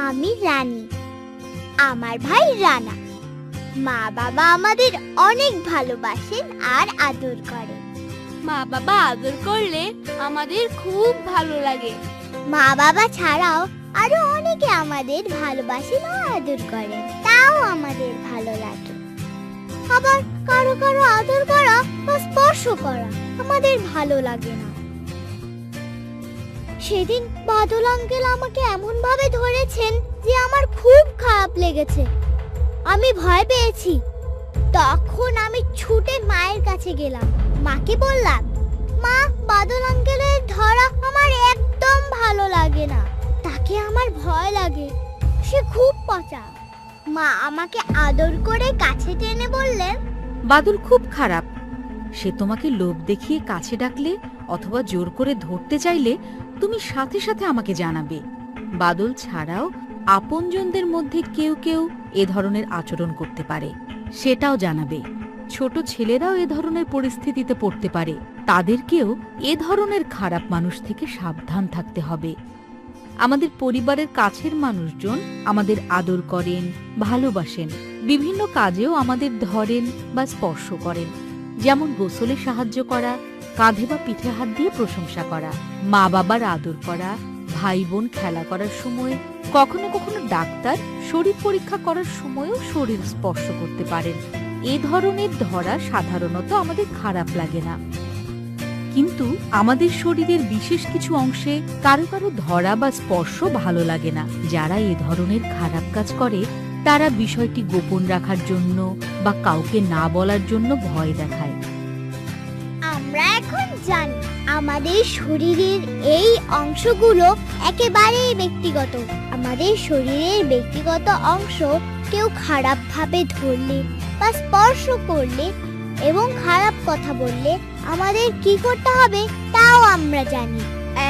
আমি রানী, আমার ভাই রানা। মা বাবা আমাদের অনেক ভালোবাসেন আর আদর করেন। মা বাবা আদর করলে আমাদের খুব ভালো লাগে। মা বাবা ছাড়াও আরো অনেকে আমাদের ভালোবাসেন ও আদর করেন, তাও আমাদের ভালো লাগে। আবার কারো কারো আদর করা বা স্পর্শ করা আমাদের ভালো লাগে না। সেদিন বাদল আঙ্কেল আমাকে এমন ভাবে ধরেছেন যে আমার খুব খারাপ লেগেছে। আমি ভয় পেয়েছি। তখন আমি ছুটে মায়ের কাছে গেলাম। মাকে বললাম, মা, বাদল আঙ্কেলের ধরা আমার একদম ভালো লাগে না, তাকে আমার ভয় লাগে, সে খুব পচা। মা আমাকে আদর করে কাছে টেনে বললেন, বাদল খুব খারাপ। সে তোমাকে লোভ দেখিয়ে কাছে ডাকলে অথবা জোর করে ধরতে চাইলে তুমি সাথে সাথে আমাকে জানাবে। বাদল ছাড়াও আপনজনদের মধ্যে কেউ কেউ এ ধরনের আচরণ করতে পারে, সেটাও জানাবে। ছোট ছেলেরাও এ ধরনের পরিস্থিতিতে পড়তে পারে, তাদেরকেও এ ধরনের খারাপ মানুষ থেকে সাবধান থাকতে হবে। আমাদের পরিবারের কাছের মানুষজন আমাদের আদর করেন, ভালোবাসেন, বিভিন্ন কাজেও আমাদের ধরেন বা স্পর্শ করেন, যেমন গোসলে সাহায্য করা, কাঁধে বা পিঠে হাত দিয়ে প্রশংসা করা, মা বাবার আদর করা, ভাই বোন খেলা করার সময়, কখনো কখনো ডাক্তার শরীর পরীক্ষা করার সময়ও শরীর স্পর্শ করতে পারেন। এ ধরনের ধরা সাধারণত আমাদের খারাপ লাগে না, কিন্তু আমাদের শরীরের বিশেষ কিছু অংশে কারো কারো ধরা বা স্পর্শ ভালো লাগে না। যারা এ ধরনের খারাপ কাজ করে তারা বিষয়টি গোপন রাখার জন্য বা কাউকে না বলার জন্য ভয় দেখায়। আমরা এখন জানি আমাদের শরীরের এই অংশগুলো একেবারেই ব্যক্তিগত। আমাদের শরীরের ব্যক্তিগত অংশ কেউ খারাপভাবে ধরলে বা স্পর্শ করলে এবং খারাপ কথা বললে আমাদের কি করতে হবে তাও আমরা জানি।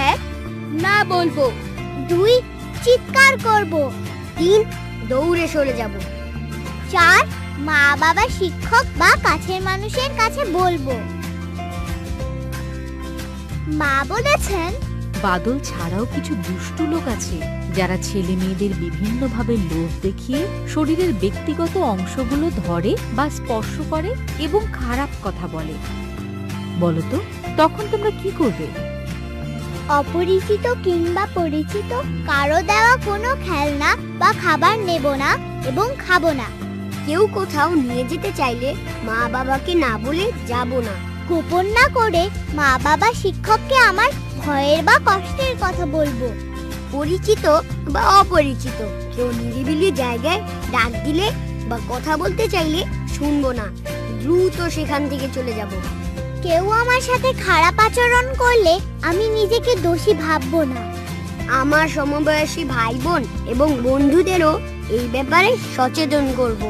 1. না বলবো। 2. চিৎকার করব। 3. দৌড়ে সরে যাব। 4. মা বাবা, শিক্ষক বা কাছের মানুষের কাছে বলবো। মা বলেছেন, বাদল ছাড়াও কিছু দুষ্টু লোক আছে যারা ছেলে মেয়েদের বিভিন্নভাবে লোভ দেখিয়ে শরীরের ব্যক্তিগত অংশগুলো ধরে বা স্পর্শ করে এবং খারাপ কথা বলে। বলতো, তখন তোমরা কি করবে? অপরিচিত কিংবা পরিচিত কারো দেওয়া কোনো খেলনা বা খাবার নেব না এবং খাবো না। কেউ কোথাও নিয়ে যেতে চাইলে মা বাবাকে না বলে যাব না। গোপন না করে মা বাবা, শিক্ষককে আমার ভয়ের বা কষ্টের কথা বলবো। পরিচিত বা অপরিচিত কেউ নিরিবিলি জায়গায় ডাক দিলে বা কথা বলতে চাইলে শুনবো না, দ্রুত সেখান থেকে চলে যাব। কেউ আমার সাথে খারাপ আচরণ করলে আমি নিজেকে দোষী ভাববো না। আমার সমবয়সী ভাই বোন এবং বন্ধুদেরও এই ব্যাপারে সচেতন করব।